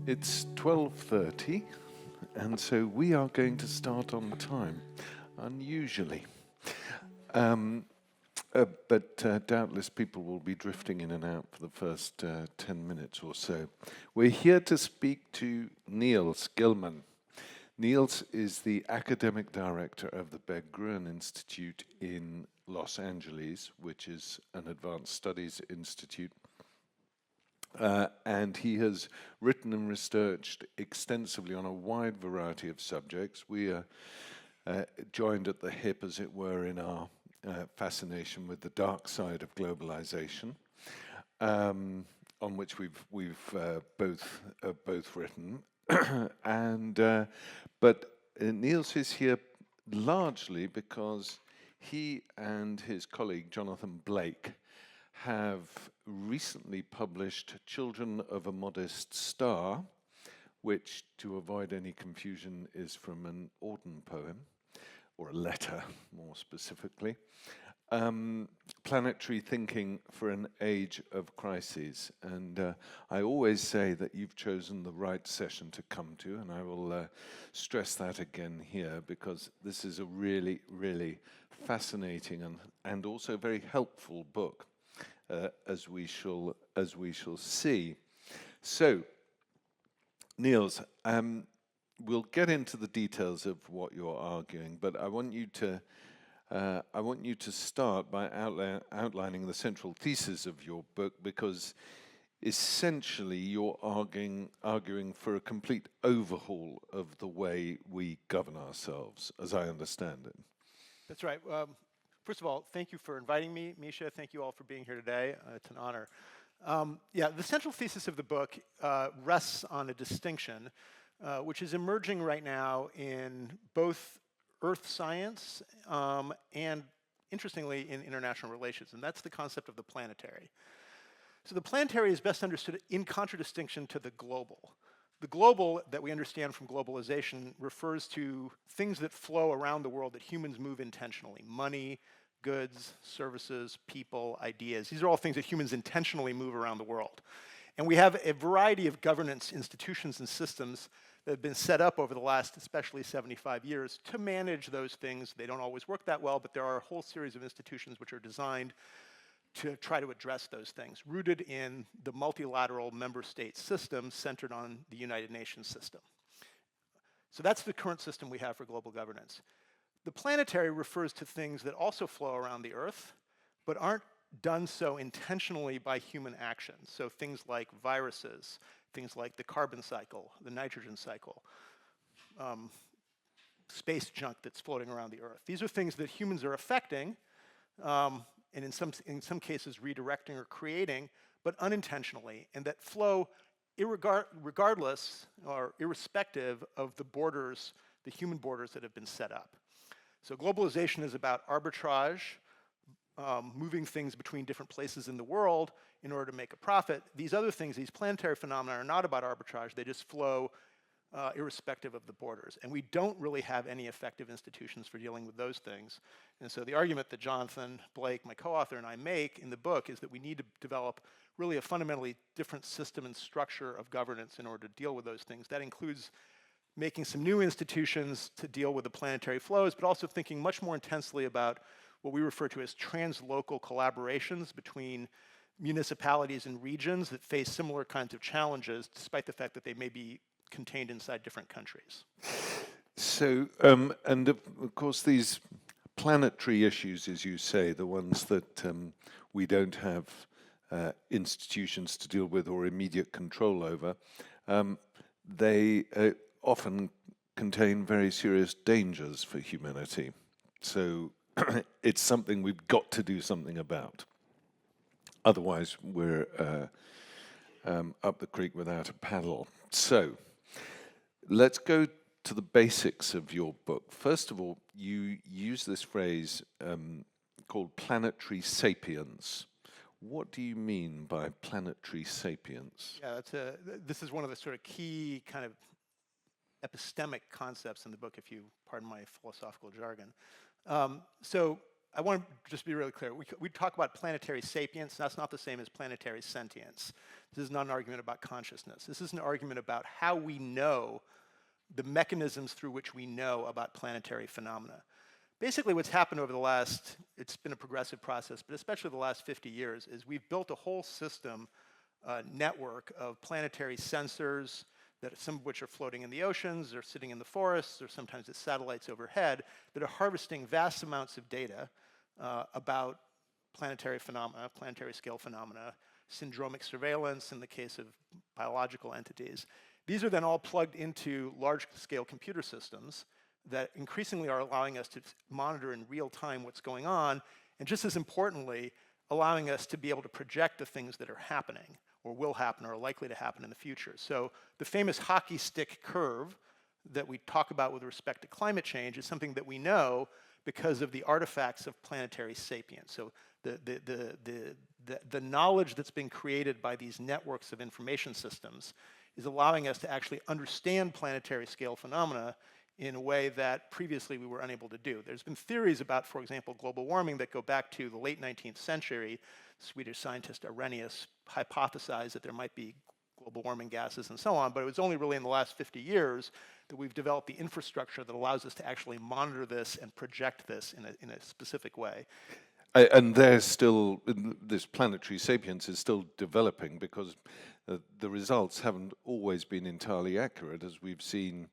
It's 12:30, and so we are going to start on time, unusually. But doubtless people will be drifting in and out for the first 10 minutes or so. We're here to speak to NILS GILMAN. NILS is the academic director of the Berggruen Institute in Los Angeles, which is an advanced studies institute. And he has written and researched extensively on a wide variety of subjects. We are joined at the hip, as it were, in our fascination with the dark side of globalization, on which we've both written. But Niels is here largely because he and his colleague Jonathan Blake have recently published Children of a Modest Star, which, to avoid any confusion, is from an Auden poem, or a letter, more specifically. Planetary Thinking for an Age of Crises. And I always say that you've chosen the right session to come to, and I will stress that again here, because this is a really, really fascinating and also very helpful book. As we shall see. So, Niels, we'll get into the details of what you're arguing, but I want you to start by outlining the central thesis of your book, because essentially you're arguing for a complete overhaul of the way we govern ourselves, as I understand it. That's right. First of all, thank you for inviting me, Misha. Thank you all for being here today. It's an honor. Yeah, the central thesis of the book rests on a distinction which is emerging right now in both earth science and, interestingly, in international relations, and that's the concept of the planetary. So the planetary is best understood in contradistinction to the global. The global that we understand from globalization refers to things that flow around the world that humans move intentionally: money, goods, services, people, ideas. These are all things that humans intentionally move around the world. And we have a variety of governance institutions and systems that have been set up over the last, especially 75 years, to manage those things. They don't always work that well, but there are a whole series of institutions which are designed to try to address those things, rooted in the multilateral member state system centered on the United Nations system. So that's the current system we have for global governance. The planetary refers to things that also flow around the Earth, but aren't done so intentionally by human action. So things like viruses, things like the carbon cycle, the nitrogen cycle, space junk that's floating around the Earth. These are things that humans are affecting, and in some cases redirecting or creating, but unintentionally, and that flow regardless or irrespective of the borders, the human borders that have been set up. So globalization is about arbitrage, moving things between different places in the world in order to make a profit. These other things, these planetary phenomena, are not about arbitrage. They just flow irrespective of the borders. And we don't really have any effective institutions for dealing with those things. And so the argument that Jonathan Blake, my co-author, and I make in the book is that we need to develop really a fundamentally different system and structure of governance in order to deal with those things. That includes making some new institutions to deal with the planetary flows, but also thinking much more intensely about what we refer to as translocal collaborations between municipalities and regions that face similar kinds of challenges, despite the fact that they may be contained inside different countries. So, and of course, these planetary issues, as you say, the ones that we don't have institutions to deal with or immediate control over, they often contain very serious dangers for humanity. So it's something we've got to do something about. Otherwise, we're up the creek without a paddle. So let's go to the basics of your book. First of all, you use this phrase called planetary sapience. What do you mean by planetary sapience? Yeah, this is one of the sort of key kind of epistemic concepts in the book, if you pardon my philosophical jargon. So I want to just be really clear. We talk about planetary sapience. That's not the same as planetary sentience. This is not an argument about consciousness. This is an argument about how we know the mechanisms through which we know about planetary phenomena. Basically, what's happened over the last, it's been a progressive process, but especially the last 50 years, is we've built a whole system, network of planetary sensors, that some of which are floating in the oceans, or sitting in the forests, or sometimes it's satellites overhead, that are harvesting vast amounts of data about planetary phenomena, planetary scale phenomena, syndromic surveillance in the case of biological entities. These are then all plugged into large-scale computer systems that increasingly are allowing us to monitor in real time what's going on, and just as importantly, allowing us to be able to project the things that are happening, or will happen, or are likely to happen in the future. So the famous hockey stick curve that we talk about with respect to climate change is something that we know because of the artifacts of planetary sapience. So the knowledge that's been created by these networks of information systems is allowing us to actually understand planetary scale phenomena in a way that previously we were unable to do. There's been theories about, for example, global warming that go back to the late 19th century. Swedish scientist Arrhenius hypothesized that there might be global warming gases and so on, but it was only really in the last 50 years that we've developed the infrastructure that allows us to actually monitor this and project this in a specific way. And there's still, this planetary sapience is still developing, because the results haven't always been entirely accurate. As we've seen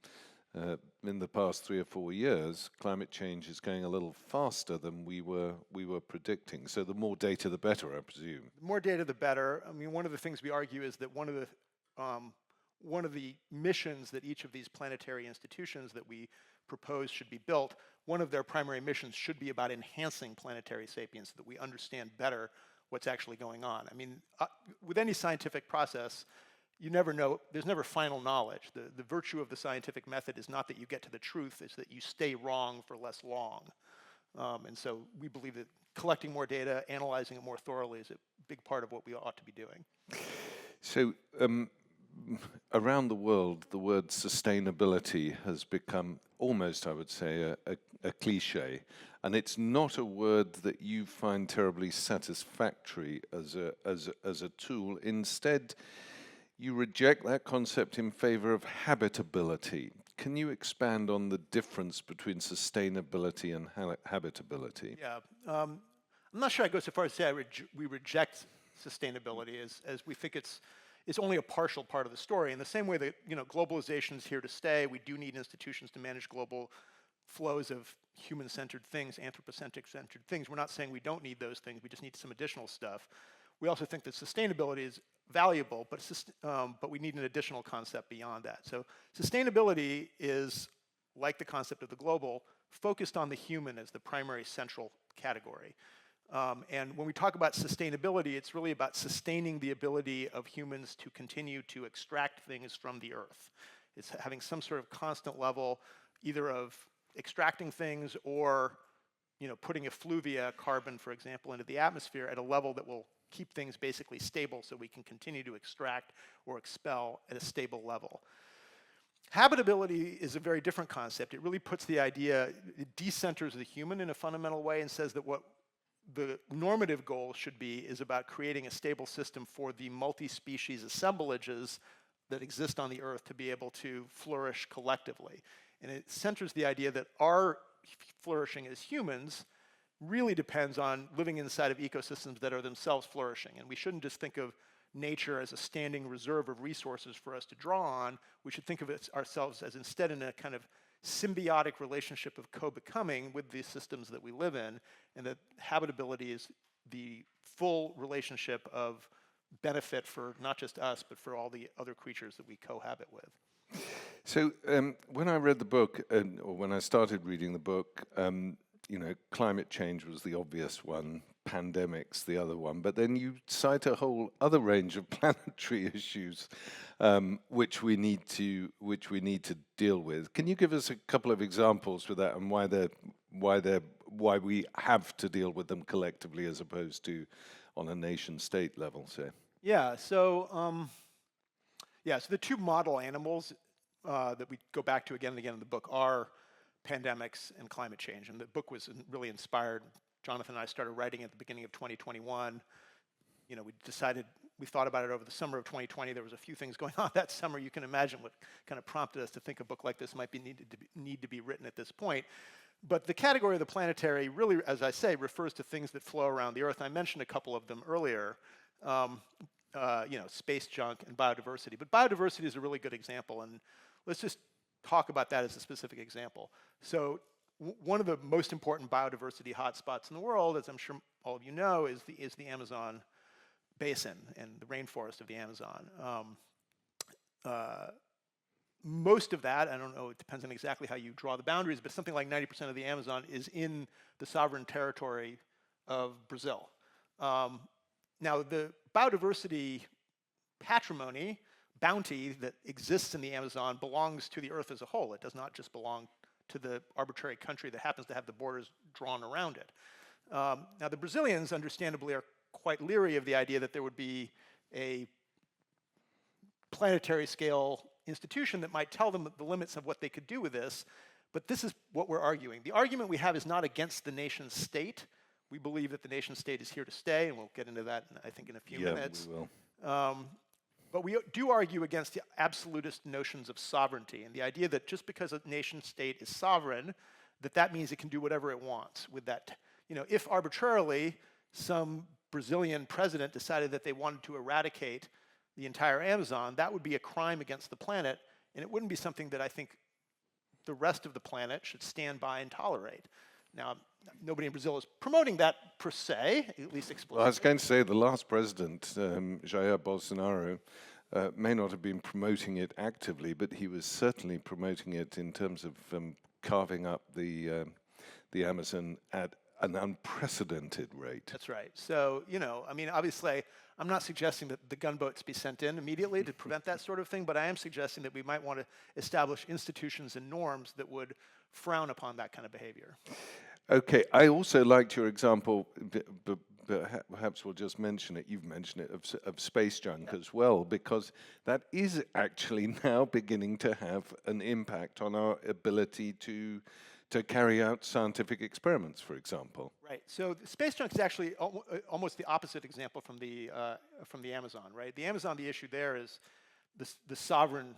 in the past 3 or 4 years, climate change is going a little faster than we were predicting. So the more data, the better, I presume. The more data, the better. I mean, one of the things we argue is that one of the missions that each of these planetary institutions that we propose should be built, one of their primary missions should be about enhancing planetary sapience so that we understand better what's actually going on. I mean, with any scientific process, you never know, there's never final knowledge. The virtue of the scientific method is not that you get to the truth, it's that you stay wrong for less long. And so we believe that collecting more data, analyzing it more thoroughly is a big part of what we ought to be doing. So around the world, the word sustainability has become almost, I would say, a cliche. And it's not a word that you find terribly satisfactory as a tool. Instead, you reject that concept in favor of habitability. Can you expand on the difference between sustainability and habitability? Yeah, I'm not sure I go so far as to say we reject sustainability, as we think it's only a partial part of the story. In the same way that globalization is here to stay, we do need institutions to manage global flows of human-centered things, anthropocentric-centered things. We're not saying we don't need those things, we just need some additional stuff. We also think that sustainability is valuable, but we need an additional concept beyond that. So sustainability is, like the concept of the global, focused on the human as the primary central category. And when we talk about sustainability, it's really about sustaining the ability of humans to continue to extract things from the earth. It's having some sort of constant level, either of extracting things or putting effluvia, carbon, for example, into the atmosphere at a level that will keep things basically stable so we can continue to extract or expel at a stable level. Habitability is a very different concept. It really puts the idea, it decenters the human in a fundamental way and says that what the normative goal should be is about creating a stable system for the multi-species assemblages that exist on the earth to be able to flourish collectively. And it centers the idea that our flourishing as humans really depends on living inside of ecosystems that are themselves flourishing. And we shouldn't just think of nature as a standing reserve of resources for us to draw on. We should think of ourselves as instead in a kind of symbiotic relationship of co-becoming with the systems that we live in, and that habitability is the full relationship of benefit for not just us, but for all the other creatures that we cohabit with. So when I read the book, or when I started reading the book, climate change was the obvious one, pandemics the other one, but then you cite a whole other range of planetary issues which we need to deal with. Can you give us a couple of examples for that, and why we have to deal with them collectively as opposed to on a nation-state level, say? Yeah. So so the two model animals that we go back to again and again in the book are pandemics and climate change, and the book was really inspired Jonathan and I started writing at the beginning of 2021. You know, we thought about it over the summer of 2020. There was a few things going on that summer. You can imagine what kind of prompted us to think a book like this might need to be written at this point. But the category of the planetary really, as I say, refers to things that flow around the Earth. I mentioned a couple of them earlier, you know, space junk and biodiversity. But biodiversity is a really good example, and let's just talk about that as a specific example. So one of the most important biodiversity hotspots in the world, as I'm sure all of you know, is the Amazon basin and the rainforest of the Amazon. Most of that, I don't know, it depends on exactly how you draw the boundaries, but something like 90% of the Amazon is in the sovereign territory of Brazil. Now, the biodiversity patrimony, bounty that exists in the Amazon belongs to the Earth as a whole. It does not just belong to the arbitrary country that happens to have the borders drawn around it. Now, the Brazilians, understandably, are quite leery of the idea that there would be a planetary scale institution that might tell them the limits of what they could do with this, but this is what we're arguing. The argument we have is not against the nation state. We believe that the nation state is here to stay, and we'll get into that, I think, in a few minutes. We will. But we do argue against the absolutist notions of sovereignty and the idea that just because a nation state is sovereign, that means it can do whatever it wants with that. You know, if arbitrarily some Brazilian president decided that they wanted to eradicate the entire Amazon, that would be a crime against the planet, and it wouldn't be something that I think the rest of the planet should stand by and tolerate. Now, nobody in Brazil is promoting that per se, at least explicitly. Well, I was going to say the last president, Jair Bolsonaro, may not have been promoting it actively, but he was certainly promoting it in terms of carving up the Amazon at an unprecedented rate. That's right. So, you know, I mean, obviously, I'm not suggesting that the gunboats be sent in immediately to prevent that sort of thing, but I am suggesting that we might want to establish institutions and norms that would frown upon that kind of behavior. Okay, I also liked your example, but perhaps we'll just mention it, you've mentioned it, of space junk as well, because that is actually now beginning to have an impact on our ability to carry out scientific experiments, for example. Right. So space junk is actually almost the opposite example from the Amazon, right? The Amazon, the issue there is the sovereign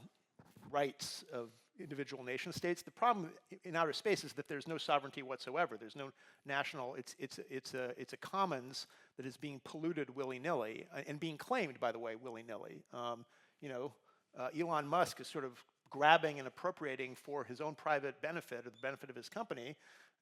rights of individual nation states. The problem in outer space is that there's no sovereignty whatsoever. There's no national. It's a commons that is being polluted willy-nilly and being claimed, by the way, willy-nilly. You know, Elon Musk is sort of grabbing and appropriating for his own private benefit or the benefit of his company.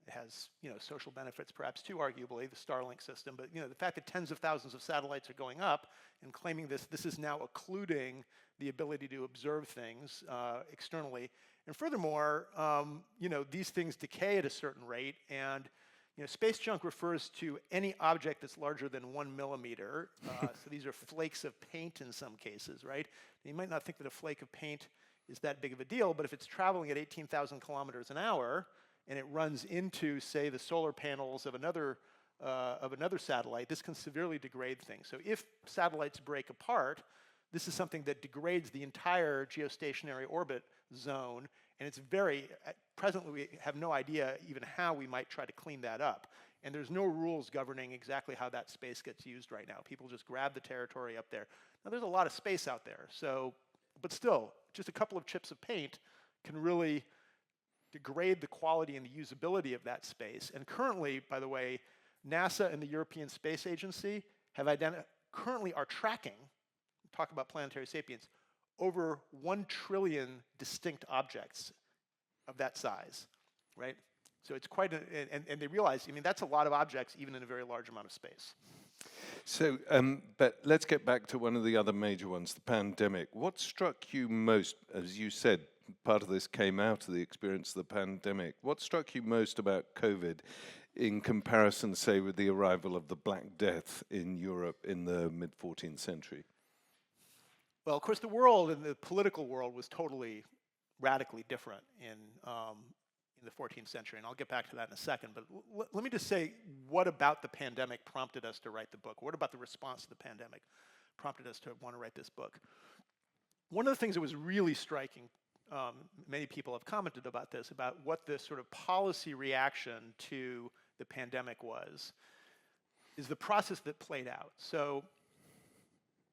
It has, you know, social benefits perhaps too, arguably, the Starlink system. But, you know, the fact that tens of thousands of satellites are going up and claiming this is now occluding the ability to observe things externally. And furthermore, you know, these things decay at a certain rate, and you know, space junk refers to any object that's larger than 1 millimeter. So these are flakes of paint in some cases, right? And you might not think that a flake of paint is that big of a deal, but if it's traveling at 18,000 kilometers an hour and it runs into, say, the solar panels of another satellite, this can severely degrade things. So if satellites break apart, this is something that degrades the entire geostationary orbit zone, and it's presently we have no idea even how we might try to clean that up. And there's no rules governing exactly how that space gets used right now. People just grab the territory up there. Now there's a lot of space out there, so, but still, just a couple of chips of paint can really degrade the quality and the usability of that space. And currently, by the way, NASA and the European Space Agency have currently are tracking, talk about planetary sapience, over 1 trillion distinct objects of that size, right? So it's quite, and they realize, I mean, that's a lot of objects even in a very large amount of space. So, but let's get back to one of the other major ones, the pandemic. What struck you most, as you said, part of this came out of the experience of the pandemic. What struck you most about COVID in comparison, say, with the arrival of the Black Death in Europe in the mid-14th century? Well, of course, the world and the political world was totally radically different in the 14th century, and I'll get back to that in a second. But let me just say, what about the pandemic prompted us to write the book? What about the response to the pandemic prompted us to want to write this book? One of the things that was really striking, many people have commented about this, about what the sort of policy reaction to the pandemic was, is the process that played out. So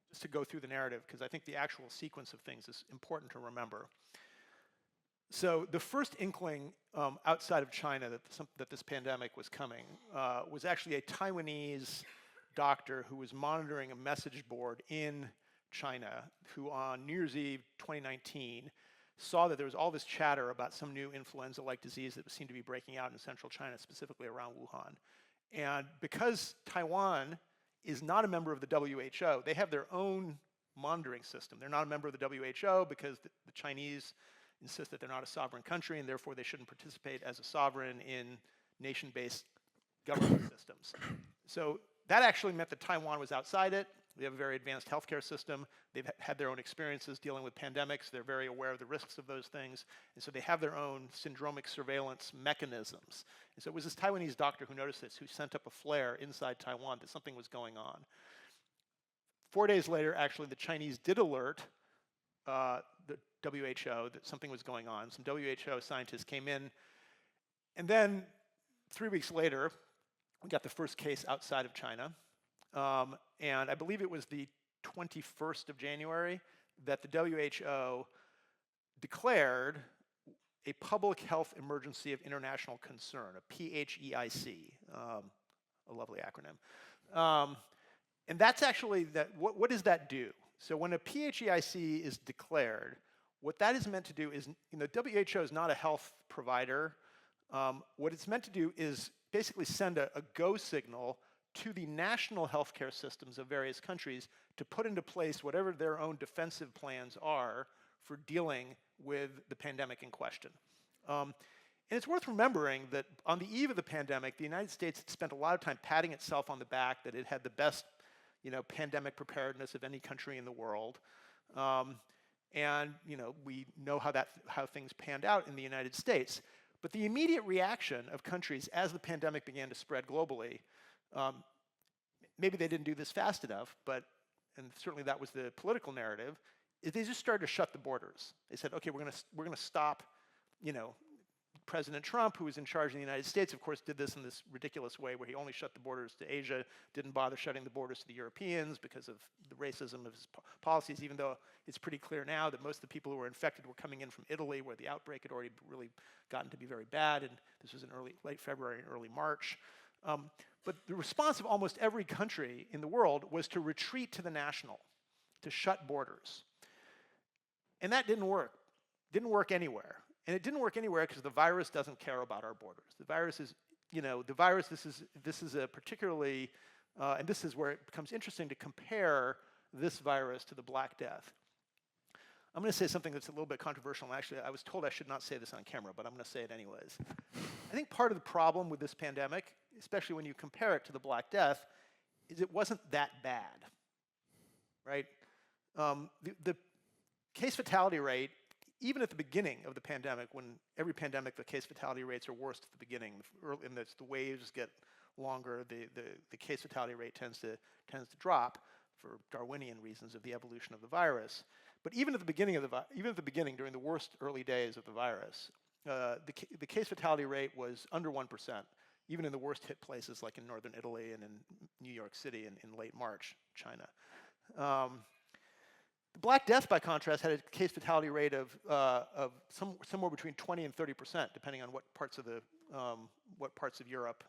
just to go through the narrative, because I think the actual sequence of things is important to remember. So the first inkling outside of China that this pandemic was coming was actually a Taiwanese doctor who was monitoring a message board in China, who on New Year's Eve 2019 saw that there was all this chatter about some new influenza-like disease that seemed to be breaking out in central China, specifically around Wuhan. And because Taiwan is not a member of the WHO, they have their own monitoring system. They're not a member of the WHO because the Chinese insist that they're not a sovereign country, and therefore they shouldn't participate as a sovereign in nation-based government systems. So that actually meant that Taiwan was outside it. They have a very advanced healthcare system. They've had their own experiences dealing with pandemics. They're very aware of the risks of those things. And so they have their own syndromic surveillance mechanisms. And so it was this Taiwanese doctor who noticed this, who sent up a flare inside Taiwan that something was going on. 4 days later, actually, the Chinese did alert the WHO that something was going on. Some WHO scientists came in. And then 3 weeks later, we got the first case outside of China. And I believe it was the 21st of January that the WHO declared a public health emergency of international concern, a PHEIC, a lovely acronym. And that's actually, what does that do? So when a PHEIC is declared, what that is meant to do is, WHO is not a health provider. What it's meant to do is basically send a go signal to the national healthcare systems of various countries to put into place whatever their own defensive plans are for dealing with the pandemic in question. And it's worth remembering that on the eve of the pandemic, the United States had spent a lot of time patting itself on the back that it had the best pandemic preparedness of any country in the world. And we know how things panned out in the United States. But the immediate reaction of countries as the pandemic began to spread globally, maybe they didn't do this fast enough, and certainly that was the political narrative, is they just started to shut the borders. They said, okay, we're gonna stop, President Trump, who was in charge of the United States, of course, did this in this ridiculous way where he only shut the borders to Asia, didn't bother shutting the borders to the Europeans because of the racism of his policies, even though it's pretty clear now that most of the people who were infected were coming in from Italy, where the outbreak had already really gotten to be very bad, and this was in late February and early March. But the response of almost every country in the world was to retreat to the national, to shut borders. And that didn't work. Didn't work anywhere. And it didn't work anywhere because the virus doesn't care about our borders. The virus is, this is a particularly, and this is where it becomes interesting to compare this virus to the Black Death. I'm going to say something that's a little bit controversial, and actually I was told I should not say this on camera, but I'm going to say it anyways. I think part of the problem with this pandemic, especially when you compare it to the Black Death, is it wasn't that bad, right? The case fatality rate, even at the beginning of the pandemic, when every pandemic the case fatality rates are worst at the beginning, and as the waves get longer, the case fatality rate tends to drop for Darwinian reasons of the evolution of the virus. But even at the beginning during the worst early days of the virus, the case fatality rate was under 1%, even in the worst hit places like in northern Italy and in New York City in late March, China. The Black Death, by contrast, had a case fatality rate of somewhere between 20 and 30%, depending on what parts of Europe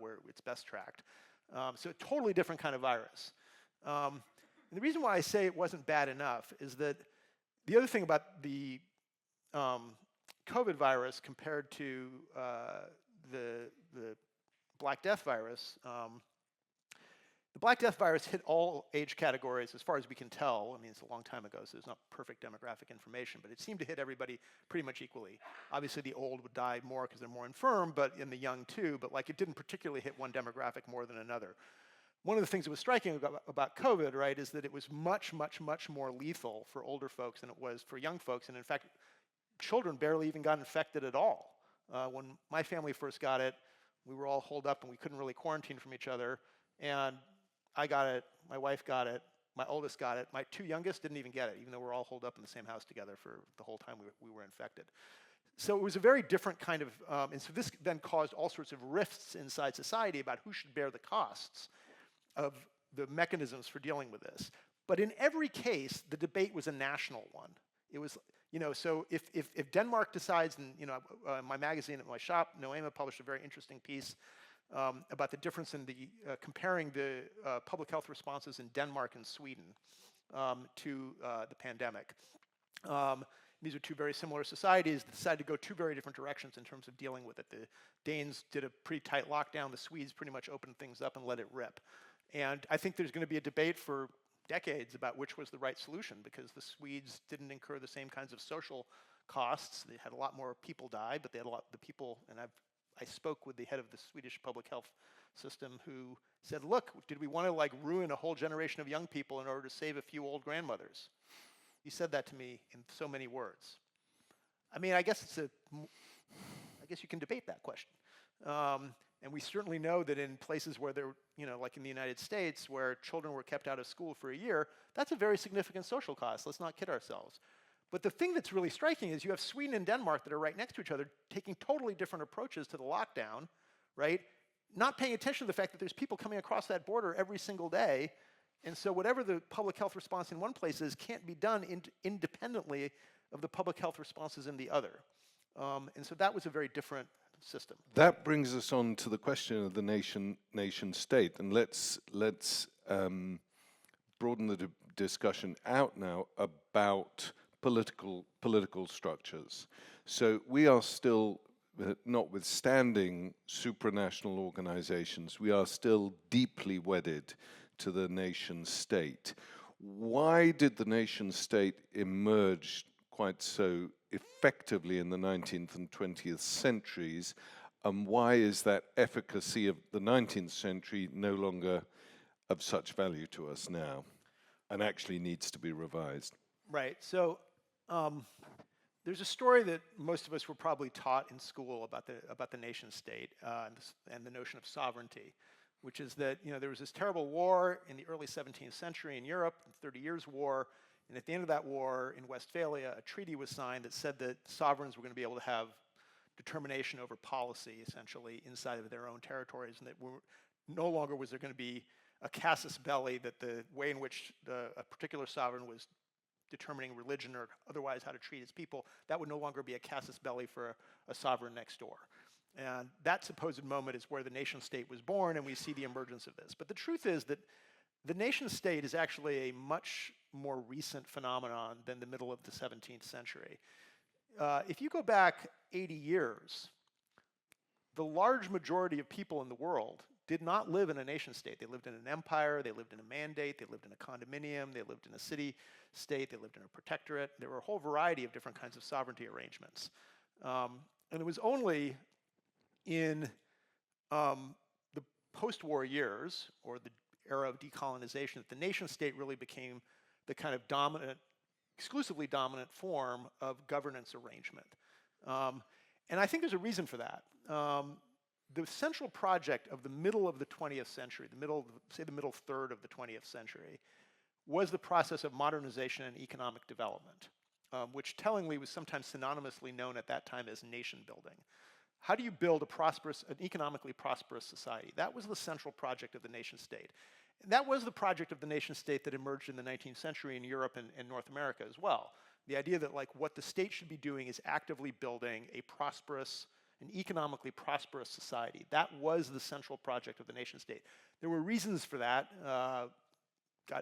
where it's best tracked. So a totally different kind of virus. And the reason why I say it wasn't bad enough is that the other thing about the COVID virus compared to the Black Death virus, the Black Death virus hit all age categories as far as we can tell. I mean, it's a long time ago, so there's not perfect demographic information, but it seemed to hit everybody pretty much equally. Obviously, the old would die more because they're more infirm, but in the young too, but like it didn't particularly hit one demographic more than another. One of the things that was striking about COVID, right, is that it was much, much, much more lethal for older folks than it was for young folks. And in fact, children barely even got infected at all. When my family first got it, we were all holed up and we couldn't really quarantine from each other. And I got it, my wife got it, my oldest got it. My two youngest didn't even get it, even though we're all holed up in the same house together for the whole time we were infected. So it was a very different kind of, and so this then caused all sorts of rifts inside society about who should bear the costs of the mechanisms for dealing with this. But in every case, the debate was a national one. It was, so if Denmark decides, and my magazine at my shop, Noema, published a very interesting piece about the difference in the, comparing the public health responses in Denmark and Sweden to the pandemic. These are two very similar societies that decided to go two very different directions in terms of dealing with it. The Danes did a pretty tight lockdown. The Swedes pretty much opened things up and let it rip. And I think there's going to be a debate for decades about which was the right solution, because the Swedes didn't incur the same kinds of social costs. They had a lot more people die, but they had a lot, the people, and I spoke with the head of the Swedish public health system who said, look, did we want to like ruin a whole generation of young people in order to save a few old grandmothers? He said that to me in so many words. I mean, I guess you can debate that question. And we certainly know that in places where there, like in the United States, where children were kept out of school for a year, that's a very significant social cost. Let's not kid ourselves. But the thing that's really striking is you have Sweden and Denmark that are right next to each other, taking totally different approaches to the lockdown, right? Not paying attention to the fact that there's people coming across that border every single day. And so whatever the public health response in one place is can't be done independently of the public health responses in the other. And so that was a very different system. That brings us on to the question of the nation state, and let's broaden the discussion out now about political structures. So we are still, notwithstanding supranational organizations, we are still deeply wedded to the nation state. Why did the nation state emerge quite so effectively in the 19th and 20th centuries, and why is that efficacy of the 19th century no longer of such value to us now and actually needs to be revised? Right. So there's a story that most of us were probably taught in school about the nation state and the notion of sovereignty, which is that there was this terrible war in the early 17th century in Europe, the 30 Years' War, and at the end of that war in Westphalia, a treaty was signed that said that sovereigns were going to be able to have determination over policy, essentially, inside of their own territories, and that no longer was there going to be a casus belli, that the way in which a particular sovereign was determining religion or otherwise how to treat its people, that would no longer be a casus belli for a sovereign next door. And that supposed moment is where the nation state was born, and we see the emergence of this. But the truth is that the nation state is actually a much more recent phenomenon than the middle of the 17th century. If you go back 80 years, the large majority of people in the world did not live in a nation state. They lived in an empire, they lived in a mandate, they lived in a condominium, they lived in a city state, they lived in a protectorate. There were a whole variety of different kinds of sovereignty arrangements. And it was only in the post-war years, or the era of decolonization, that the nation state really became the kind of dominant, exclusively dominant form of governance arrangement. And I think there's a reason for that. The central project of the middle of the 20th century, the middle third of the 20th century, was the process of modernization and economic development, which tellingly was sometimes synonymously known at that time as nation building. How do you build an economically prosperous society? That was the central project of the nation state. And that was the project of the nation state that emerged in the 19th century in Europe and North America as well. The idea that what the state should be doing is actively building an economically prosperous society. That was the central project of the nation state. There were reasons for that.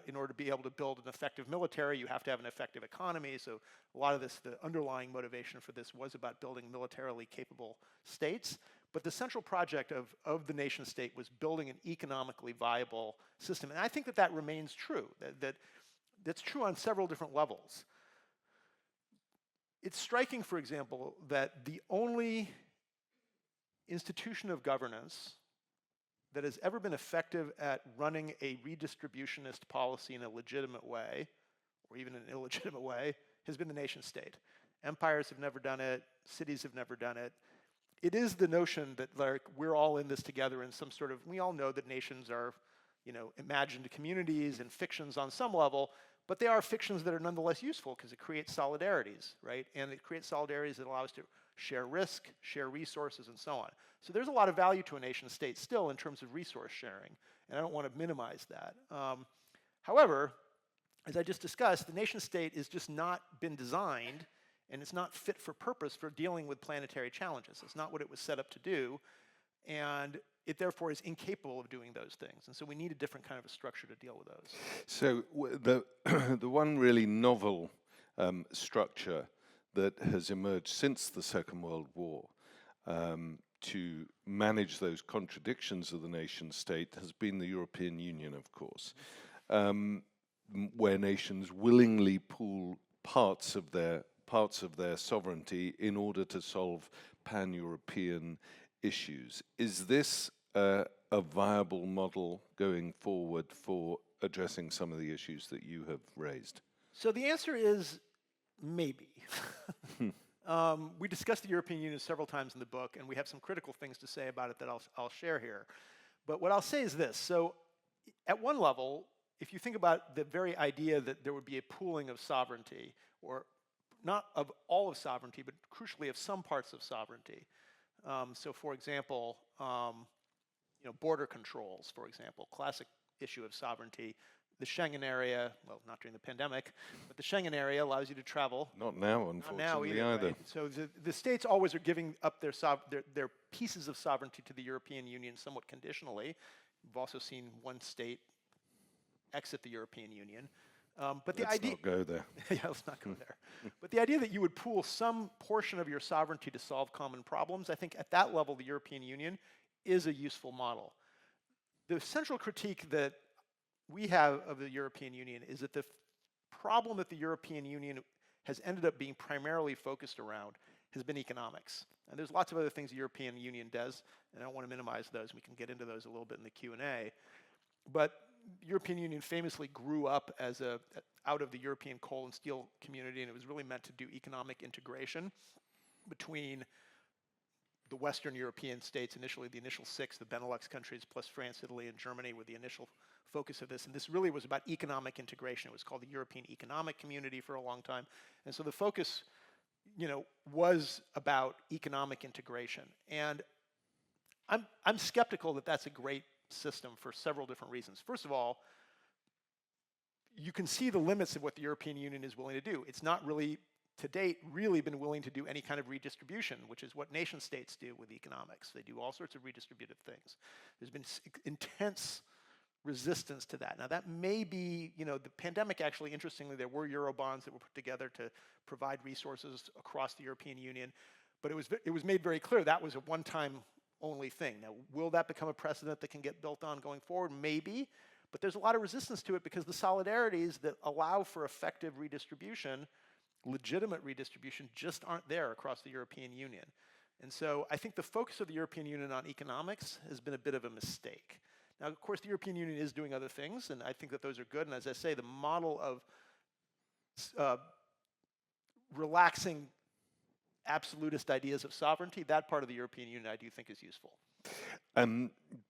In order to be able to build an effective military, you have to have an effective economy. So a lot of this, the underlying motivation for this was about building militarily capable states. But the central project of the nation state was building an economically viable system. And I think that remains true, that's true on several different levels. It's striking, for example, that the only institution of governance that has ever been effective at running a redistributionist policy in a legitimate way, or even an illegitimate way, has been the nation state. Empires have never done it, cities have never done it. It is the notion that we're all in this together in some sort of, we all know that nations are imagined communities and fictions on some level, but they are fictions that are nonetheless useful because it creates solidarities, right? And it creates solidarities that allow us to share risk, share resources, and so on. So there's a lot of value to a nation state still in terms of resource sharing, and I don't want to minimize that. However, as I just discussed, the nation state has just not been designed, and it's not fit for purpose for dealing with planetary challenges. It's not what it was set up to do, and it therefore is incapable of doing those things. And so we need a different kind of a structure to deal with those. So the one really novel structure that has emerged since the Second World War to manage those contradictions of the nation state has been the European Union, of course, where nations willingly pool parts of their sovereignty in order to solve pan-European issues. Is this a viable model going forward for addressing some of the issues that you have raised? So the answer is maybe. We discussed the European Union several times in the book, and we have some critical things to say about it that I'll share here. But what I'll say is this. So at one level, if you think about the very idea that there would be a pooling of sovereignty, or not of all of sovereignty, but crucially of some parts of sovereignty. So for example, border controls, for example, classic issue of sovereignty. The Schengen area, well, not during the pandemic, but the Schengen area allows you to travel. Not now, unfortunately, either. Right? So the states always are giving up their pieces of sovereignty to the European Union somewhat conditionally. We've also seen one state exit the European Union. But the idea, let's not go there. Yeah, let's not go there. But the idea that you would pool some portion of your sovereignty to solve common problems, I think at that level, the European Union is a useful model. The central critique that we have of the European Union is that the problem that the European Union has ended up being primarily focused around has been economics. And there's lots of other things the European Union does, and I don't want to minimize those. We can get into those a little bit in the Q&A. But the European Union famously grew up as out of the European coal and steel community, and it was really meant to do economic integration between the Western European states, initially the initial 6, the Benelux countries, plus France, Italy, and Germany were the initial focus of this. And this really was about economic integration. It was called the European Economic Community for a long time. And so the focus, was about economic integration. And I'm skeptical that that's a great system for several different reasons. First of all, you can see the limits of what the European Union is willing to do. It's not really, to date, really been willing to do any kind of redistribution, which is what nation states do with economics. They do all sorts of redistributive things. There's been intense resistance to that. Now that may be, the pandemic actually, interestingly, there were Eurobonds that were put together to provide resources across the European Union, but it was made very clear that was a one-time only thing. Now, will that become a precedent that can get built on going forward? Maybe, but there's a lot of resistance to it because the solidarities that allow for effective redistribution, legitimate redistribution, just aren't there across the European Union. And so I think the focus of the European Union on economics has been a bit of a mistake. Now, of course, the European Union is doing other things, and I think that those are good. And as I say, the model of relaxing absolutist ideas of sovereignty, that part of the European Union I do think is useful.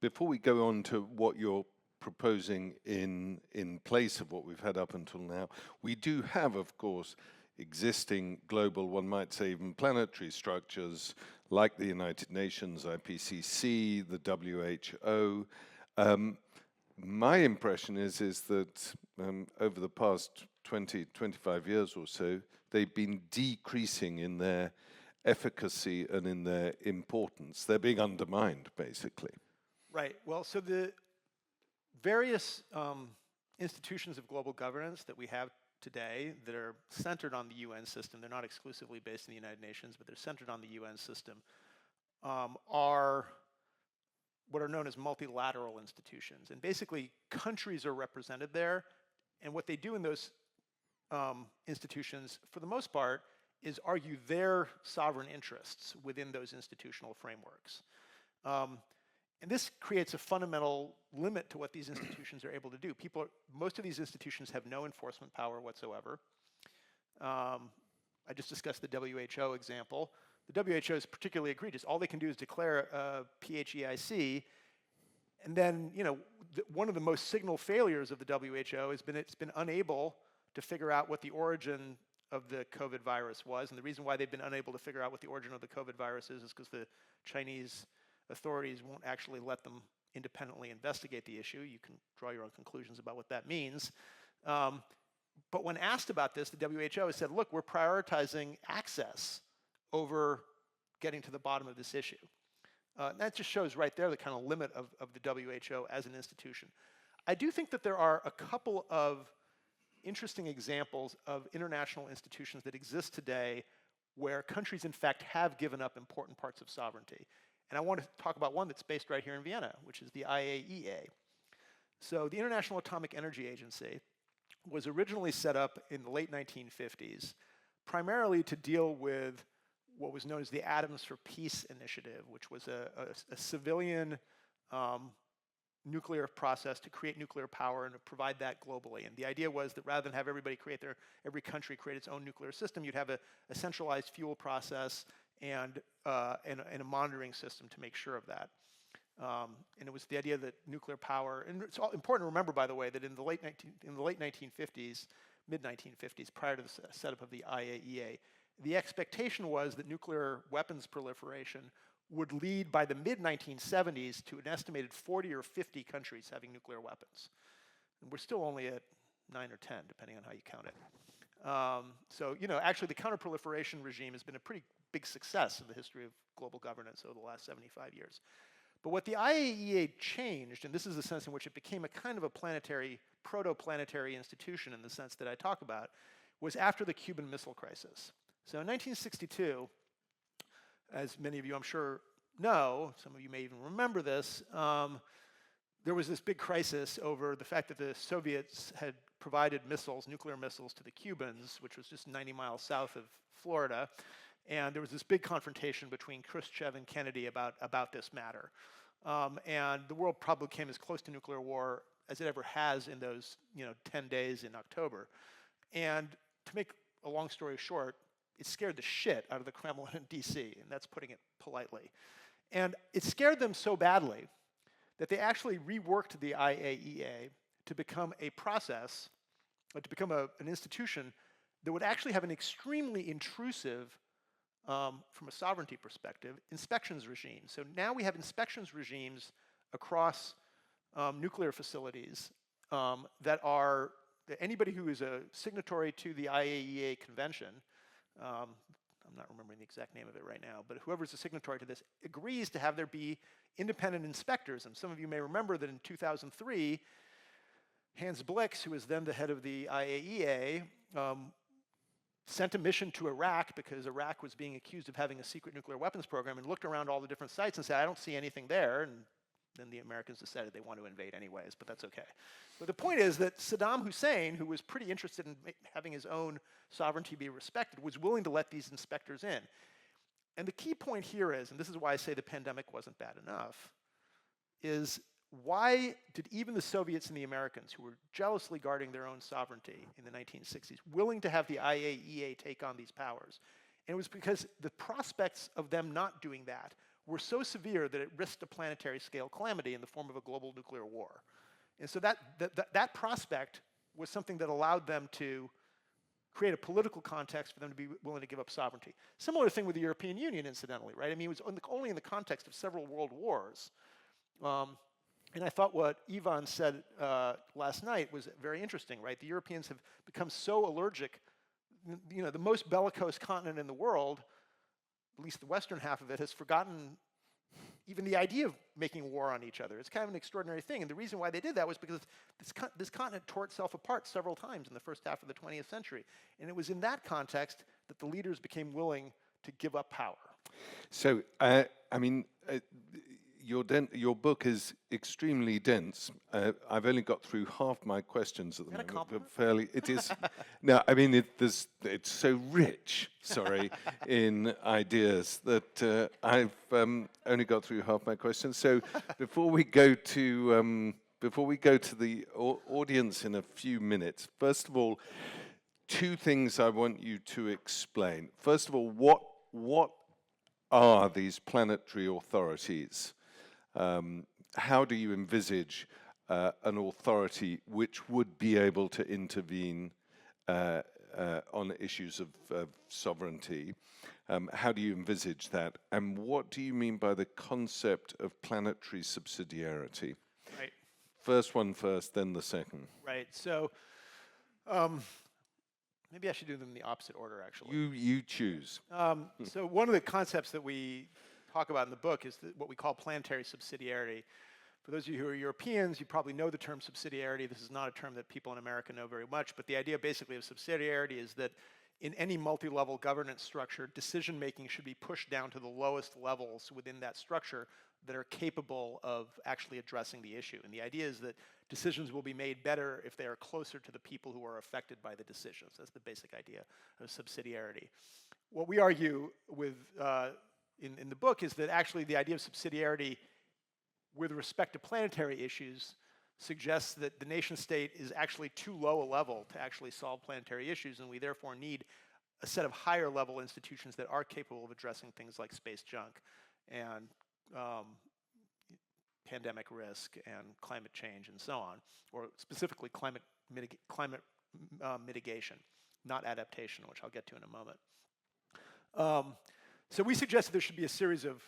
Before we go on to what you're proposing in place of what we've had up until now, we do have, of course, existing global, one might say even planetary structures like the United Nations, IPCC, the WHO. My impression is that over the past 20, 25 years or so, they've been decreasing in their efficacy and in their importance. They're being undermined, basically. Right. Well, so the various institutions of global governance that we have today that are centered on the UN system, they're not exclusively based in the United Nations, but they're centered on the UN system, are what are known as multilateral institutions. And basically, countries are represented there, and what they do in those institutions, for the most part, is argue their sovereign interests within those institutional frameworks. And this creates a fundamental limit to what these institutions are able to do. Most of these institutions have no enforcement power whatsoever. I just discussed the WHO example. The WHO is particularly egregious. All they can do is declare a PHEIC, and then, one of the most signal failures of the WHO has been it's been unable to figure out what the origin of the COVID virus was. And the reason why they've been unable to figure out what the origin of the COVID virus is because the Chinese authorities won't actually let them independently investigate the issue. You can draw your own conclusions about what that means. But when asked about this, the WHO has said, look, we're prioritizing access over getting to the bottom of this issue. That just shows right there the kind of limit of the WHO as an institution. I do think that there are a couple of interesting examples of international institutions that exist today where countries, in fact, have given up important parts of sovereignty. And I want to talk about one that's based right here in Vienna, which is the IAEA. So the International Atomic Energy Agency was originally set up in the late 1950s, primarily to deal with what was known as the Atoms for Peace Initiative, which was a civilian nuclear process to create nuclear power and to provide that globally. And the idea was that rather than have every country create its own nuclear system, you'd have a centralized fuel process and a monitoring system to make sure of that. And it was the idea that nuclear power, and it's important to remember, by the way, that in the late 1950s, mid-1950s, prior to the setup of the IAEA, the expectation was that nuclear weapons proliferation would lead by the mid-1970s to an estimated 40 or 50 countries having nuclear weapons. And we're still only at 9 or 10, depending on how you count it. So, actually the counterproliferation regime has been a pretty big success in the history of global governance over the last 75 years. But what the IAEA changed, and this is the sense in which it became a kind of a proto-planetary institution in the sense that I talk about, was after the Cuban Missile Crisis. So in 1962, as many of you I'm sure know, some of you may even remember this, there was this big crisis over the fact that the Soviets had provided missiles, nuclear missiles, to the Cubans, which was just 90 miles south of Florida. And there was this big confrontation between Khrushchev and Kennedy about this matter. And the world probably came as close to nuclear war as it ever has in those 10 days in October. And to make a long story short, it scared the shit out of the Kremlin in DC, and that's putting it politely. And it scared them so badly that they actually reworked the IAEA to become a process, to become an institution that would actually have an extremely intrusive, from a sovereignty perspective, inspections regime. So now we have inspections regimes across nuclear facilities that anybody who is a signatory to the IAEA convention, I'm not remembering the exact name of it right now, but whoever's a signatory to this agrees to have there be independent inspectors. And some of you may remember that in 2003, Hans Blix, who was then the head of the IAEA, sent a mission to Iraq because Iraq was being accused of having a secret nuclear weapons program, and looked around all the different sites and said, I don't see anything there. And then the Americans decided they want to invade anyways, but that's okay. But the point is that Saddam Hussein, who was pretty interested in having his own sovereignty be respected, was willing to let these inspectors in. And the key point here is, and this is why I say the pandemic wasn't bad enough, is why did even the Soviets and the Americans, who were jealously guarding their own sovereignty in the 1960s, willing to have the IAEA take on these powers? And it was because the prospects of them not doing that were so severe that it risked a planetary scale calamity in the form of a global nuclear war. And so that prospect was something that allowed them to create a political context for them to be willing to give up sovereignty. Similar thing with the European Union, incidentally, right? I mean, it was only in the context of several world wars. And I thought what Ivan said last night was very interesting, right? The Europeans have become so allergic, the most bellicose continent in the world, at least the western half of it, has forgotten even the idea of making war on each other. It's kind of an extraordinary thing. And the reason why they did that was because this continent tore itself apart several times in the first half of the 20th century. And it was in that context that the leaders became willing to give up power. So, your book is extremely dense. I've only got through half my questions at the moment. Compliment? Fairly, it is. No, I mean it's so rich. Sorry, in ideas that I've only got through half my questions. So before we go to the audience in a few minutes, first of all, two things I want you to explain. First of all, what are these planetary authorities? How do you envisage an authority which would be able to intervene on issues of sovereignty. How do you envisage that? And what do you mean by the concept of planetary subsidiarity? Right. First one first, then the second. Right. So maybe I should do them in the opposite order, actually. You choose. So one of the concepts that we talk about in the book is what we call planetary subsidiarity. For those of you who are Europeans, you probably know the term subsidiarity. This is not a term that people in America know very much, but the idea basically of subsidiarity is that in any multi-level governance structure, decision-making should be pushed down to the lowest levels within that structure that are capable of actually addressing the issue. And the idea is that decisions will be made better if they are closer to the people who are affected by the decisions. That's the basic idea of subsidiarity. What we argue with, in the book is that actually the idea of subsidiarity with respect to planetary issues suggests that the nation state is actually too low a level to actually solve planetary issues, and we therefore need a set of higher level institutions that are capable of addressing things like space junk and pandemic risk and climate change and so on, or specifically climate mitigation, not adaptation, which I'll get to in a moment. So we suggest that there should be a series of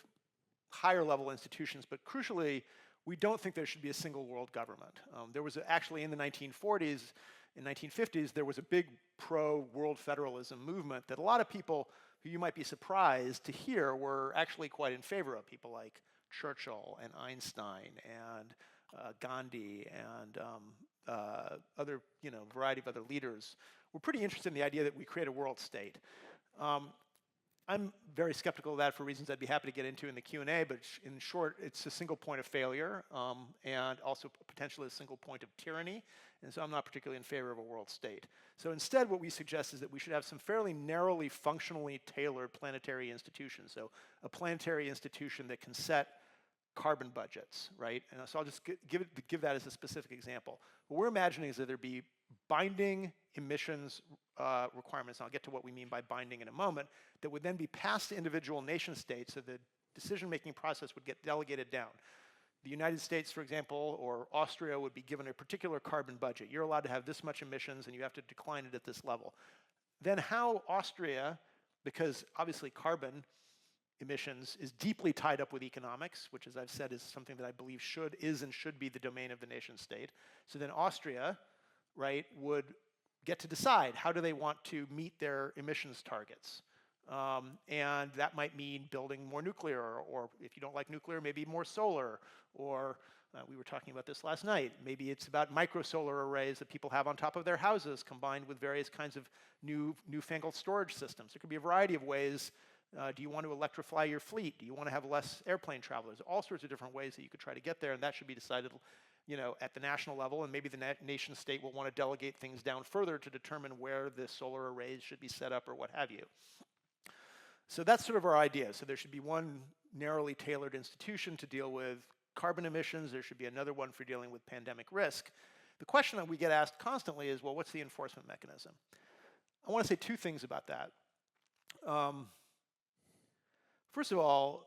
higher level institutions, but crucially, we don't think there should be a single world government. There was actually in the 1940s, in 1950s, there was a big pro-world federalism movement that a lot of people who you might be surprised to hear were actually quite in favor of. People like Churchill and Einstein and Gandhi and other, variety of other leaders were pretty interested in the idea that we create a world state. I'm very skeptical of that for reasons I'd be happy to get into in the Q&A, but in short, it's a single point of failure and also potentially a single point of tyranny, and so I'm not particularly in favor of a world state. So instead, what we suggest is that we should have some fairly narrowly functionally tailored planetary institutions. So a planetary institution that can set carbon budgets, right? And so I'll just give that as a specific example. What we're imagining is that there be binding emissions requirements, and I'll get to what we mean by binding in a moment, that would then be passed to individual nation states so the decision-making process would get delegated down. The United States, for example, or Austria would be given a particular carbon budget. You're allowed to have this much emissions and you have to decline it at this level. Then how Austria, because obviously carbon emissions is deeply tied up with economics, which as I've said is something that I believe is and should be the domain of the nation state. So then Austria, right, would get to decide how do they want to meet their emissions targets. And that might mean building more nuclear, or if you don't like nuclear, maybe more solar, or we were talking about this last night, maybe it's about microsolar arrays that people have on top of their houses combined with various kinds of newfangled storage systems. There could be a variety of ways. Do you want to electrify your fleet? Do you want to have less airplane travel? There's all sorts of different ways that you could try to get there, and that should be decided at the national level, and maybe the nation state will want to delegate things down further to determine where the solar arrays should be set up or what have you. So that's sort of our idea. So there should be one narrowly tailored institution to deal with carbon emissions. There should be another one for dealing with pandemic risk. The question that we get asked constantly is, well, what's the enforcement mechanism? I want to say two things about that. First of all,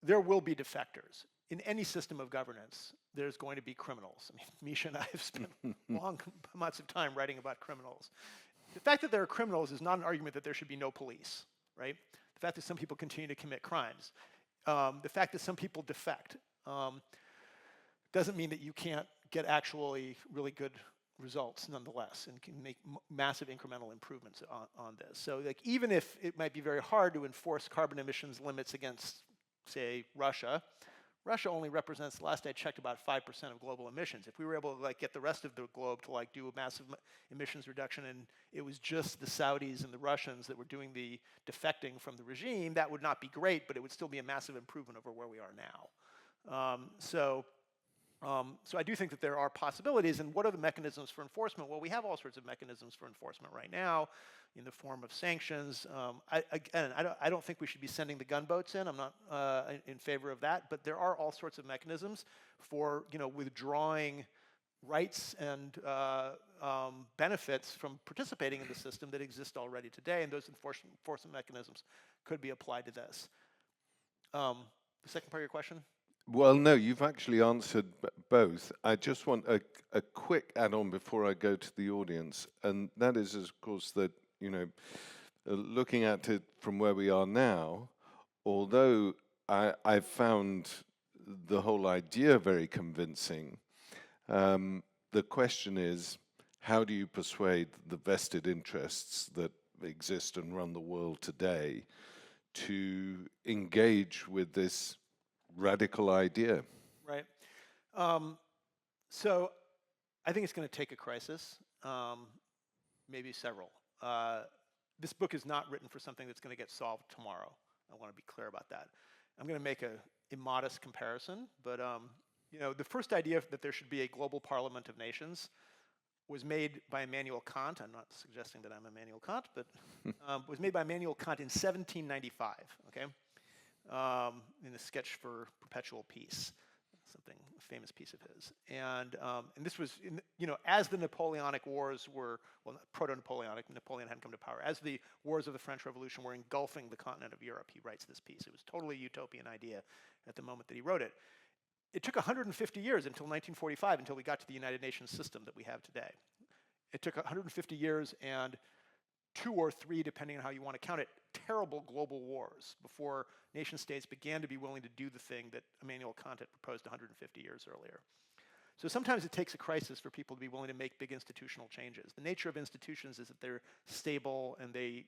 there will be defectors. In any system of governance, there's going to be criminals. I mean, Misha and I have spent long amounts of time writing about criminals. The fact that there are criminals is not an argument that there should be no police, right? The fact that some people continue to commit crimes. The fact that some people defect doesn't mean that you can't get actually really good results nonetheless and can make massive incremental improvements on this. So like, even if it might be very hard to enforce carbon emissions limits against, say, Russia only represents, the last I checked, about 5% of global emissions. If we were able to get the rest of the globe to do a massive emissions reduction and it was just the Saudis and the Russians that were doing the defecting from the regime, that would not be great, but it would still be a massive improvement over where we are now. So I do think that there are possibilities, and what are the mechanisms for enforcement? Well, we have all sorts of mechanisms for enforcement right now in the form of sanctions. I don't think we should be sending the gunboats in. I'm not in favor of that, but there are all sorts of mechanisms for withdrawing rights and benefits from participating in the system that exist already today, and those enforcement mechanisms could be applied to this. The second part of your question? Well, no, you've actually answered both. I just want a quick add-on before I go to the audience, and that is, of course, that, looking at it from where we are now, although I found the whole idea very convincing, the question is, how do you persuade the vested interests that exist and run the world today to engage with this radical idea? Right. So I think it's going to take a crisis, maybe several. This book is not written for something that's going to get solved tomorrow. I want to be clear about that. I'm going to make a immodest comparison, but the first idea that there should be a global parliament of nations was made by Immanuel Kant. I'm not suggesting that I'm Immanuel Kant, but was made by Immanuel Kant in 1795, okay? In a sketch for perpetual peace, something, a famous piece of his. And this was, as the Napoleonic Wars were, well, proto-Napoleonic, Napoleon hadn't come to power, as the wars of the French Revolution were engulfing the continent of Europe, he writes this piece. It was totally a utopian idea at the moment that he wrote it. It took 150 years until 1945 until we got to the United Nations system that we have today. It took 150 years and 2 or 3, depending on how you want to count it, terrible global wars before nation states began to be willing to do the thing that Immanuel Kant had proposed 150 years earlier. So sometimes it takes a crisis for people to be willing to make big institutional changes. The nature of institutions is that they're stable and they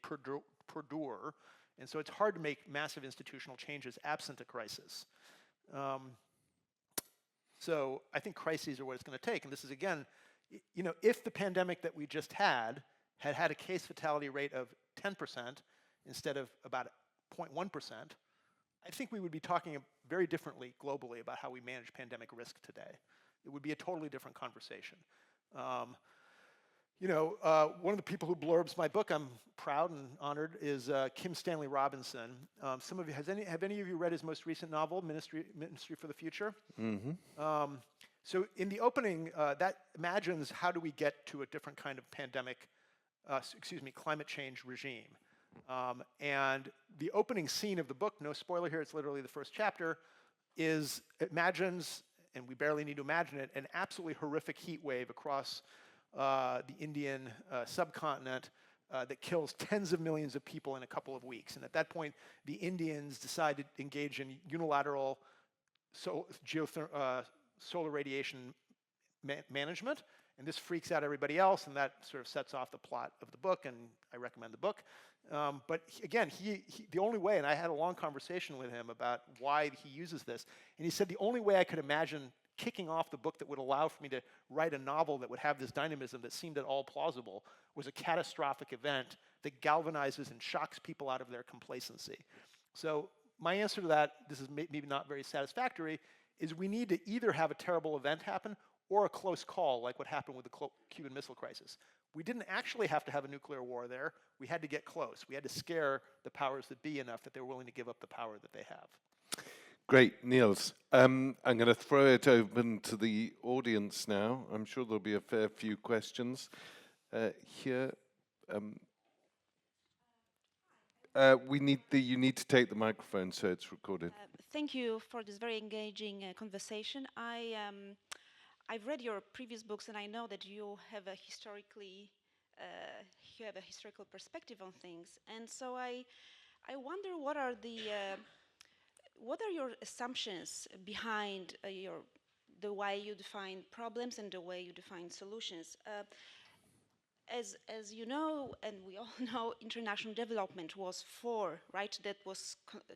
perdure, and so it's hard to make massive institutional changes absent a crisis. So I think crises are what it's going to take, and this is, again, if the pandemic that we just had a case fatality rate of 10% instead of about 0.1%, I think we would be talking very differently globally about how we manage pandemic risk today. It would be a totally different conversation. One of the people who blurbs my book, I'm proud and honored, is Kim Stanley Robinson. Some of you, have any of you read his most recent novel, Ministry for the Future? Mm-hmm. So in the opening, that imagines how do we get to a different kind of climate change regime. And the opening scene of the book, no spoiler here, it's literally the first chapter, imagines, and we barely need to imagine it, an absolutely horrific heat wave across the Indian subcontinent that kills tens of millions of people in a couple of weeks. And at that point, the Indians decide to engage in unilateral solar radiation management. And this freaks out everybody else, and that sort of sets off the plot of the book, and I recommend the book. But again, the only way, and I had a long conversation with him about why he uses this, and he said the only way I could imagine kicking off the book that would allow for me to write a novel that would have this dynamism that seemed at all plausible was a catastrophic event that galvanizes and shocks people out of their complacency. So my answer to that, this is maybe not very satisfactory, is we need to either have a terrible event happen or a close call, like what happened with the Cuban Missile Crisis. We didn't actually have to have a nuclear war there. We had to get close. We had to scare the powers that be enough that they were willing to give up the power that they have. Great, Niels. I'm going to throw it open to the audience now. I'm sure there'll be a fair few questions. Here, you need to take the microphone so it's recorded. Thank you for this very engaging conversation. I've read your previous books, and I know that you have a historical perspective on things. And so I wonder what are your assumptions behind the way you define problems and the way you define solutions. As you know, and we all know, international development was that was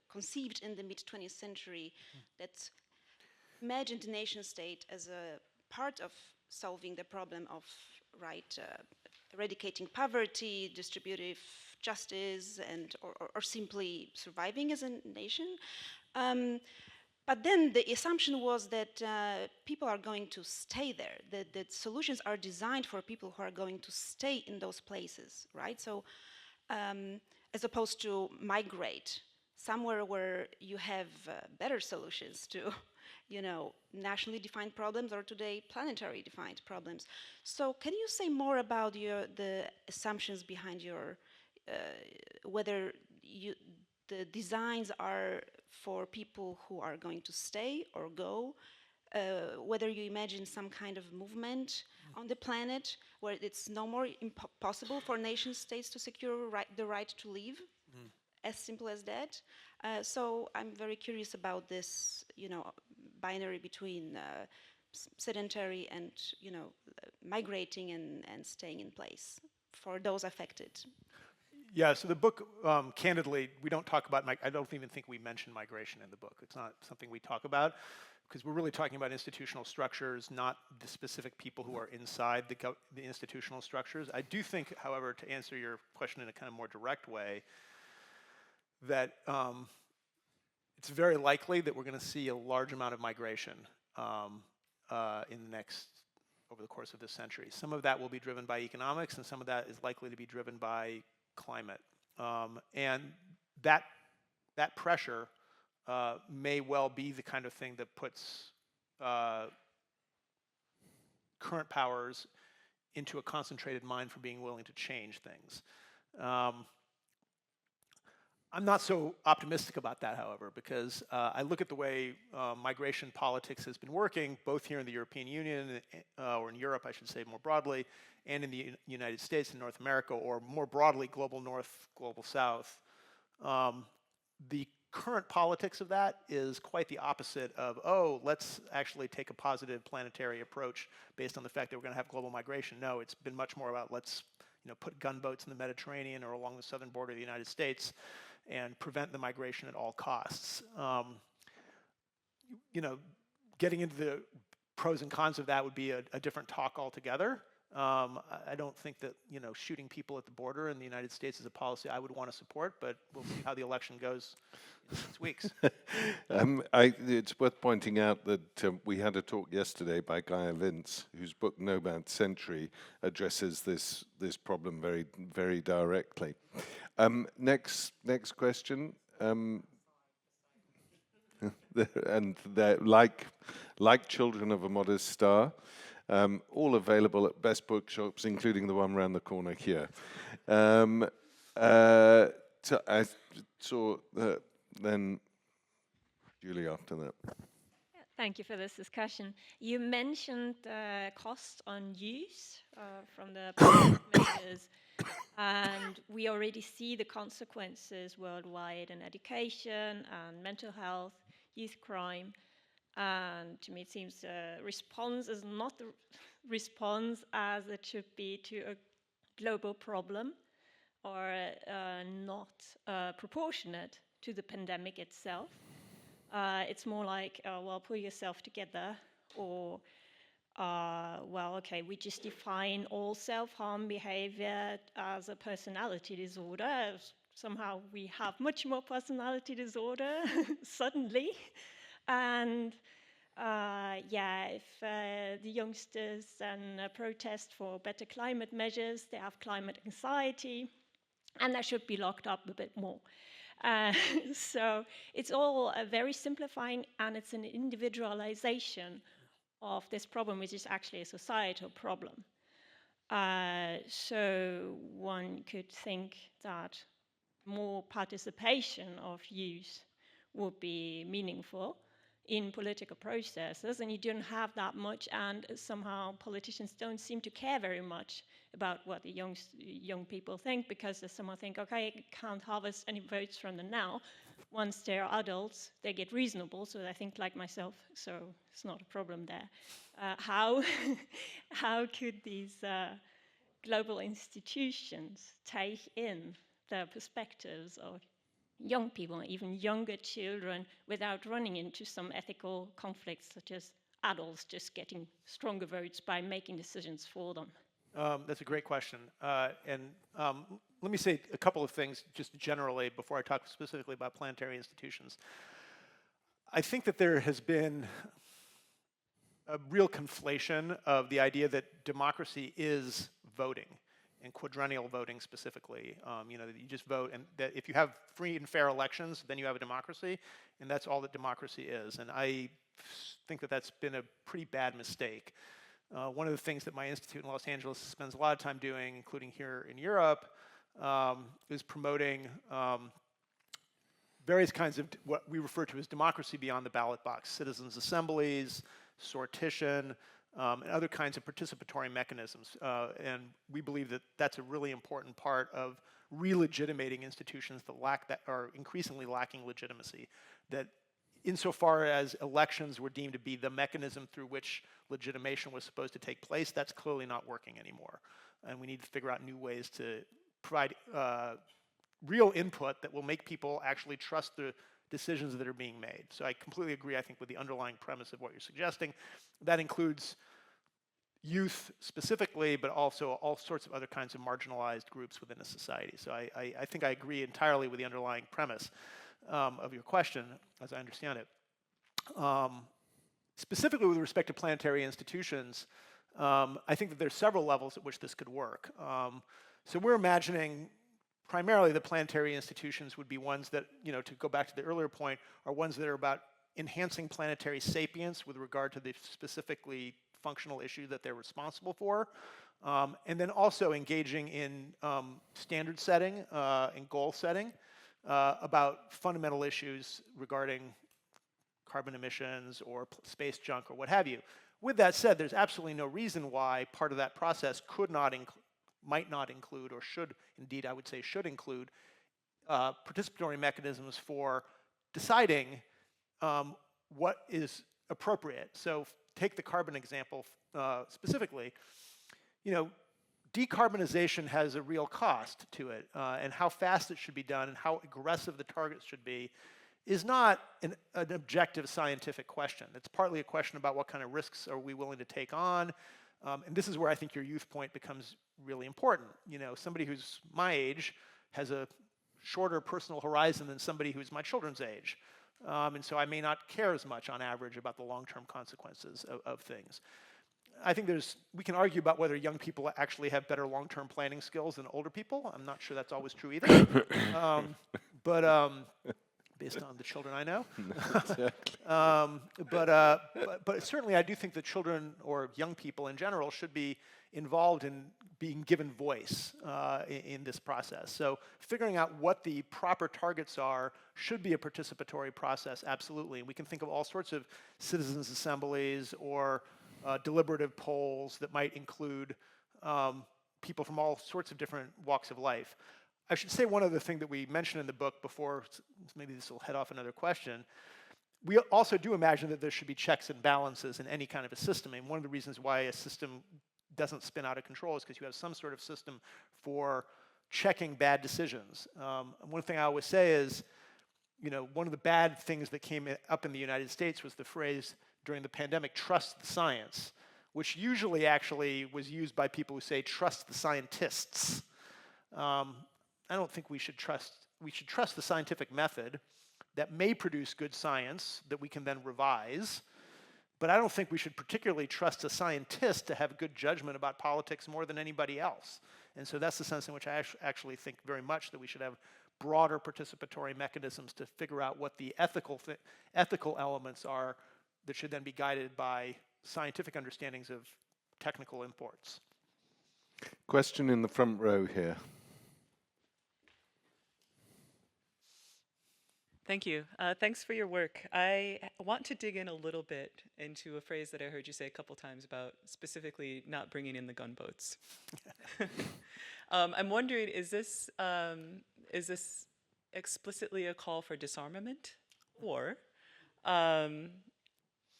conceived in the mid-20th century, that imagined the nation state as a part of solving the problem of eradicating poverty, distributive justice, and or simply surviving as a nation. But then the assumption was that people are going to stay there, that solutions are designed for people who are going to stay in those places, right? So as opposed to migrate somewhere where you have better solutions to nationally defined problems or today planetary defined problems. So can you say more about the assumptions behind your, whether the designs are for people who are going to stay or go, whether you imagine some kind of movement on the planet where it's no more possible for nation states to secure the right to live, as simple as that. So I'm very curious about this, binary between sedentary and, migrating and staying in place for those affected. Yeah, so the book, candidly, we don't talk about, I don't even think we mention migration in the book. It's not something we talk about, because we're really talking about institutional structures, not the specific people who are inside the institutional structures. I do think, however, to answer your question in a kind of more direct way, that it's very likely that we're going to see a large amount of migration over the course of this century. Some of that will be driven by economics, and some of that is likely to be driven by climate. And that pressure may well be the kind of thing that puts current powers into a concentrated mind for being willing to change things. I'm not so optimistic about that, however, because I look at the way migration politics has been working, both here in the European Union, or in Europe, I should say more broadly, and in the United States and North America, or more broadly, global North, global South. The current politics of that is quite the opposite of, oh, let's actually take a positive planetary approach based on the fact that we're going to have global migration. No, it's been much more about let's put gunboats in the Mediterranean or along the southern border of the United States and prevent the migration at all costs. Getting into the pros and cons of that would be a different talk altogether. I don't think that shooting people at the border in the United States is a policy I would want to support, but we'll see how the election goes in 6 weeks. It's worth pointing out that we had a talk yesterday by Gaia Vince, whose book Nomad Century addresses this problem very, very directly. Next question. And they're like Children of a Modest Star, all available at best bookshops, including the one around the corner here. So I saw then Julie after that. Thank you for this discussion. You mentioned cost on use from the pandemic measures, and we already see the consequences worldwide in education and mental health, youth crime. And to me, it seems response is not the response as it should be to a global problem, or not proportionate to the pandemic itself. It's more like, well, pull yourself together, or, well, okay, we just define all self-harm behavior as a personality disorder. Somehow we have much more personality disorder suddenly. And yeah, if the youngsters then protest for better climate measures, they have climate anxiety, and that should be locked up a bit more. So it's all very simplifying, and it's an individualization of this problem, which is actually a societal problem. So one could think that more participation of youth would be meaningful in political processes, and you don't have that much, and somehow politicians don't seem to care very much about what the young people think, because they somehow think, okay, can't harvest any votes from them now. Once they're adults, they get reasonable, so they think like myself, so it's not a problem there. How could these global institutions take in the perspectives of young people, even younger children, without running into some ethical conflicts, such as adults just getting stronger votes by making decisions for them? That's a great question. Let me say a couple of things just generally before I talk specifically about planetary institutions. I think that there has been a real conflation of the idea that democracy is voting, and quadrennial voting specifically. That you just vote, and that if you have free and fair elections, then you have a democracy, and that's all that democracy is. And I think that that's been a pretty bad mistake. One of the things that my institute in Los Angeles spends a lot of time doing, including here in Europe, is promoting various kinds of what we refer to as democracy beyond the ballot box, citizens' assemblies, sortition, and other kinds of participatory mechanisms. And we believe that that's a really important part of re-legitimating institutions that are increasingly lacking legitimacy. That insofar as elections were deemed to be the mechanism through which legitimation was supposed to take place, that's clearly not working anymore. And we need to figure out new ways to provide real input that will make people actually trust the decisions that are being made. So I completely agree, I think, with the underlying premise of what you're suggesting. That includes youth specifically, but also all sorts of other kinds of marginalized groups within a society. So I think I agree entirely with the underlying premise of your question, as I understand it. Specifically with respect to planetary institutions, I think that there's several levels at which this could work. So we're imagining primarily the planetary institutions would be ones that, to go back to the earlier point, are ones that are about enhancing planetary sapience with regard to the specifically functional issue that they're responsible for, and then also engaging in standard setting and goal setting about fundamental issues regarding carbon emissions or space junk or what have you. With that said, there's absolutely no reason why part of that process might not include, or should, indeed I would say should include, participatory mechanisms for deciding what is appropriate. So take the carbon example specifically. Decarbonization has a real cost to it, and how fast it should be done and how aggressive the targets should be is not an objective scientific question. It's partly a question about what kind of risks are we willing to take on. And this is where I think your youth point becomes really important. Somebody who's my age has a shorter personal horizon than somebody who's my children's age. And so I may not care as much on average about the long-term consequences of things. I think we can argue about whether young people actually have better long-term planning skills than older people. I'm not sure that's always true either. But based on the children I know. But certainly I do think that children or young people in general should be involved in being given voice in this process. So figuring out what the proper targets are should be a participatory process, absolutely. And we can think of all sorts of citizens' assemblies or deliberative polls that might include people from all sorts of different walks of life. I should say one other thing that we mentioned in the book before, maybe this will head off another question. We also do imagine that there should be checks and balances in any kind of a system. And one of the reasons why a system doesn't spin out of control is because you have some sort of system for checking bad decisions. One thing I always say is, one of the bad things that came up in the United States was the phrase during the pandemic, trust the science, which usually actually was used by people who say, trust the scientists. I don't think we should trust the scientific method that may produce good science that we can then revise, but I don't think we should particularly trust a scientist to have good judgment about politics more than anybody else. And so that's the sense in which I actually think very much that we should have broader participatory mechanisms to figure out what the ethical elements are that should then be guided by scientific understandings of technical imports. Question in the front row here. Thank you. Thanks for your work. I want to dig in a little bit into a phrase that I heard you say a couple times about specifically not bringing in the gunboats. I'm wondering, is this explicitly a call for disarmament? Or, in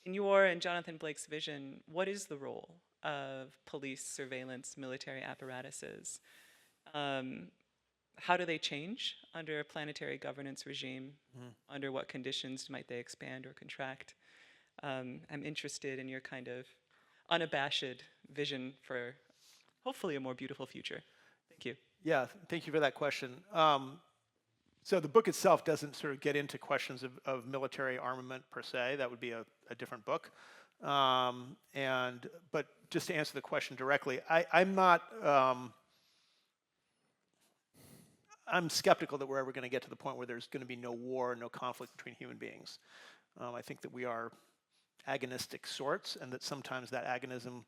your and Jonathan Blake's vision, what is the role of police, surveillance, military apparatuses? How do they change under a planetary governance regime? Under what conditions might they expand or contract? I'm interested in your kind of unabashed vision for hopefully a more beautiful future. Thank you. Yeah, thank you for that question. So the book itself doesn't sort of get into questions of military armament per se. That would be a different book. But just to answer the question directly, I'm skeptical that we're ever going to get to the point where there's going to be no war, no conflict between human beings. I think that we are agonistic sorts, and that sometimes that agonism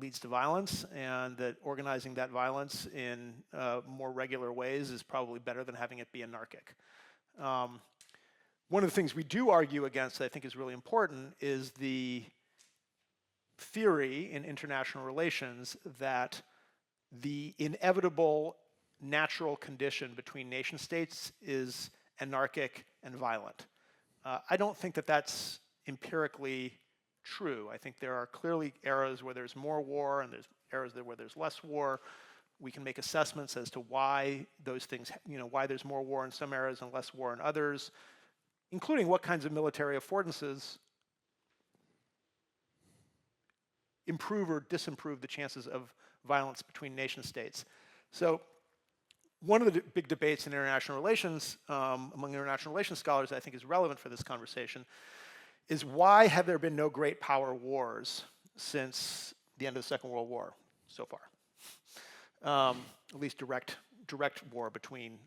leads to violence, and that organizing that violence in more regular ways is probably better than having it be anarchic. One of the things we do argue against that I think is really important is the theory in international relations that the inevitable natural condition between nation states is anarchic and violent. I don't think that that's empirically true. I think there are clearly eras where there's more war and there's eras where there's less war. We can make assessments as to why those things, why there's more war in some eras and less war in others, including what kinds of military affordances improve or disimprove the chances of violence between nation states. So one of the big debates in international relations, among international relations scholars that I think is relevant for this conversation, is why have there been no great power wars since the end of the Second World War so far? At least direct war between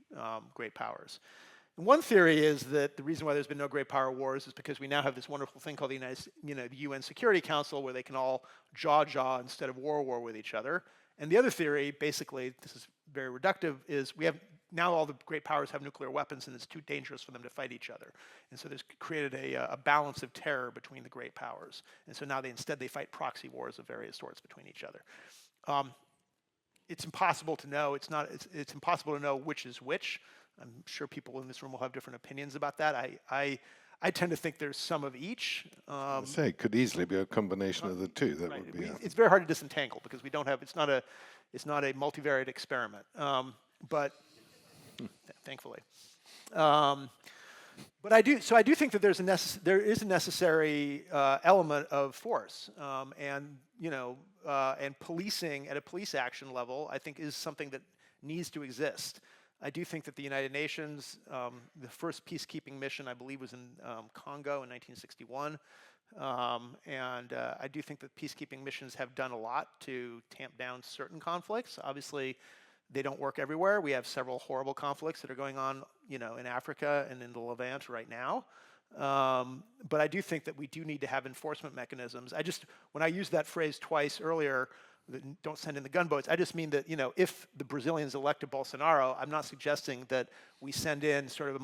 great powers. And one theory is that the reason why there's been no great power wars is because we now have this wonderful thing called the UN Security Council, where they can all jaw instead of war with each other. And the other theory, basically, this is very reductive, is we have now all the great powers have nuclear weapons, and it's too dangerous for them to fight each other. And so there's created a balance of terror between the great powers. And so now instead they fight proxy wars of various sorts between each other. It's impossible to know. It's impossible to know which is which. I'm sure people in this room will have different opinions about that. I tend to think there's some of each. I say it could easily be a combination of the two. That would be. It's very hard to disentangle because we don't have. It's not a multivariate experiment. But thankfully, but I do think that there is a necessary element of force, and policing at a police action level, I think, is something that needs to exist. I do think that the United Nations, the first peacekeeping mission, I believe, was in Congo in 1961. And I do think that peacekeeping missions have done a lot to tamp down certain conflicts. Obviously, they don't work everywhere. We have several horrible conflicts that are going on, in Africa and in the Levant right now. But I do think that we do need to have enforcement mechanisms. When I used that phrase twice earlier, don't send in the gunboats, I just mean that, if the Brazilians elect a Bolsonaro, I'm not suggesting that we send in sort of a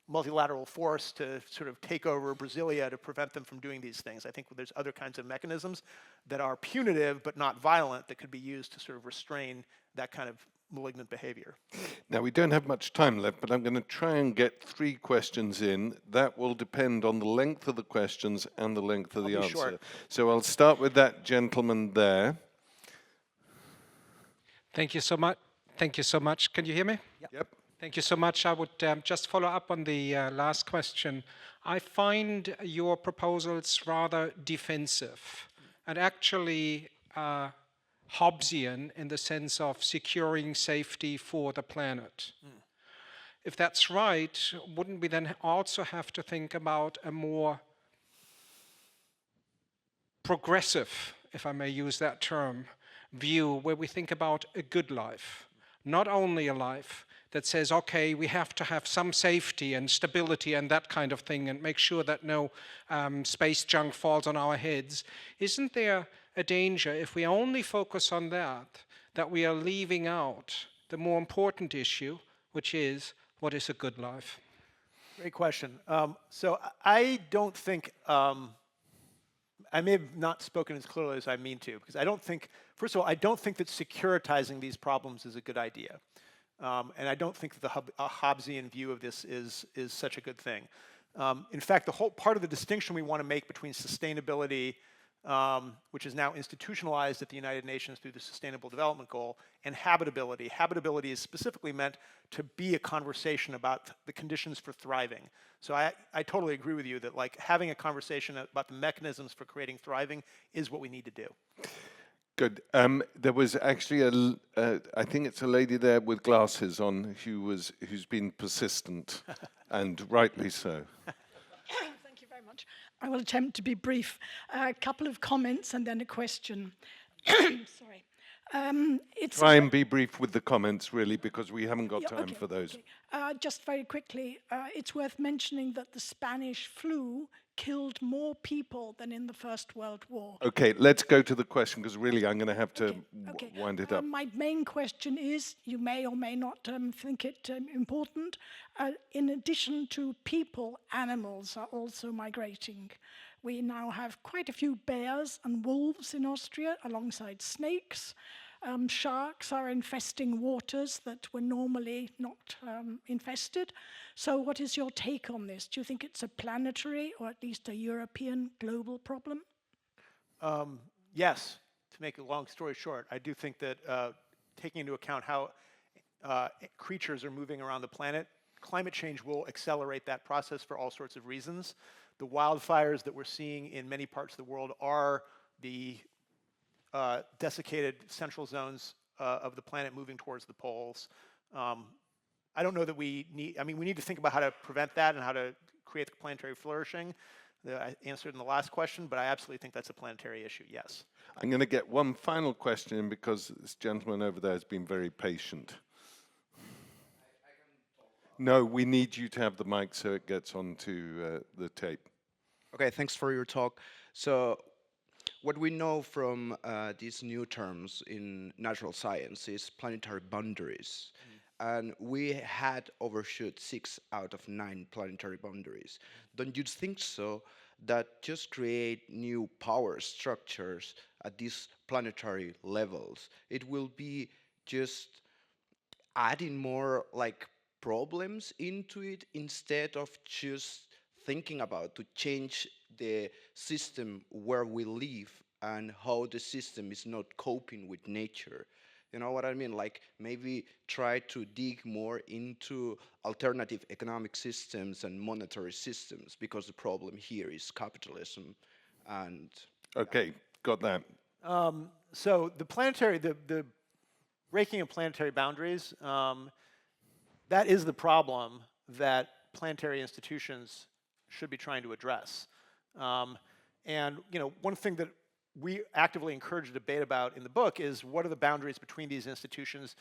multilateral force to sort of take over Brasilia to prevent them from doing these things. I think there's other kinds of mechanisms that are punitive but not violent that could be used to sort of restrain that kind of malignant behavior. Now, we don't have much time left, but I'm going to try and get 3 questions in. That will depend on the length of the questions and the length of the answer. Short. So I'll start with that gentleman there. Thank you so much. Thank you so much. Can you hear me? Yep. Thank you so much. I would just follow up on the last question. I find your proposals rather defensive and actually Hobbesian in the sense of securing safety for the planet. If that's right, wouldn't we then also have to think about a more progressive, if I may use that term, view where we think about a good life, not only a life that says, okay, we have to have some safety and stability and that kind of thing and make sure that no space junk falls on our heads. Isn't there a danger if we only focus on that we are leaving out the more important issue, which is what is a good life? Great question. So I don't think, I may have not spoken as clearly as I mean to, because I don't think, first of all, I don't think that securitizing these problems is a good idea. And I don't think that a Hobbesian view of this is such a good thing. In fact, the whole part of the distinction we want to make between sustainability, which is now institutionalized at the United Nations through the Sustainable Development Goal, and habitability. Habitability is specifically meant to be a conversation about the conditions for thriving. So I totally agree with you that like having a conversation about the mechanisms for creating thriving is what we need to do. Good. There was actually I think it's a lady there with glasses on who's been persistent, and rightly so. Thank you very much. I will attempt to be brief. A couple of comments and then a question. Sorry. Try and be brief with the comments, really, because we haven't got time for those. Okay. Just very quickly, it's worth mentioning that the Spanish flu killed more people than in the First World War. Okay, let's go to the question, because really I'm going to have to Okay. wind it up. My main question is, you may or may not think it important, in addition to people, animals are also migrating. We now have quite a few bears and wolves in Austria, alongside snakes. Sharks are infesting waters that were normally not infested. So what is your take on this? Do you think it's a planetary, or at least a European global problem? Yes, to make a long story short, I do think that taking into account how creatures are moving around the planet, climate change will accelerate that process for all sorts of reasons. The wildfires that we're seeing in many parts of the world are the desiccated central zones of the planet moving towards the poles. I don't know that we need, we need to think about how to prevent that and how to create the planetary flourishing that I answered in the last question, but I absolutely think that's a planetary issue, yes. I'm going to get one final question in, because this gentleman over there has been very patient. No, we need you to have the mic so it gets onto the tape. Okay, thanks for your talk. So, what we know from these new terms in natural science is planetary boundaries. And we had overshoot 6 out of 9 planetary boundaries. Don't you think so that just create new power structures at these planetary levels, it will be just adding more like problems into it instead of just thinking about to change the system where we live and how the system is not coping with nature? You know what I mean? Like maybe try to dig more into alternative economic systems and monetary systems, because the problem here is capitalism. And okay, got that. So the planetary, the breaking of planetary boundaries, that is the problem that planetary institutions should be trying to address. And one thing that we actively encourage a debate about in the book is, what are the boundaries between these institutions?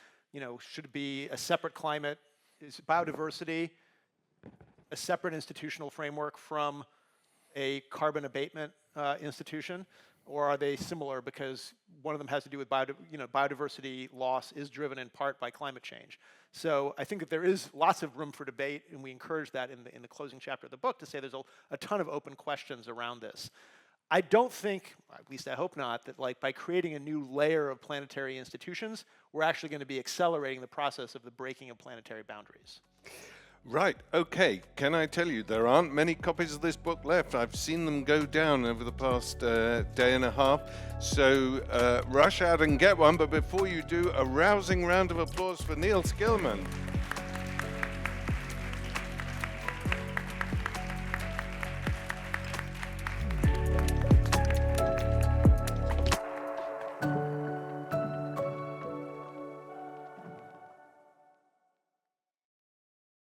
Should it be a separate climate? Is biodiversity a separate institutional framework from a carbon abatement institution? Or are they similar, because one of them has to do with biodiversity loss is driven in part by climate change. So I think that there is lots of room for debate, and we encourage that in the closing chapter of the book, to say there's a ton of open questions around this. I don't think, at least I hope not, that by creating a new layer of planetary institutions, we're actually going to be accelerating the process of the breaking of planetary boundaries. Right, okay. Can I tell you, there aren't many copies of this book left. I've seen them go down over the past day and a half. So rush out and get one. But before you do, a rousing round of applause for NILS GILMAN.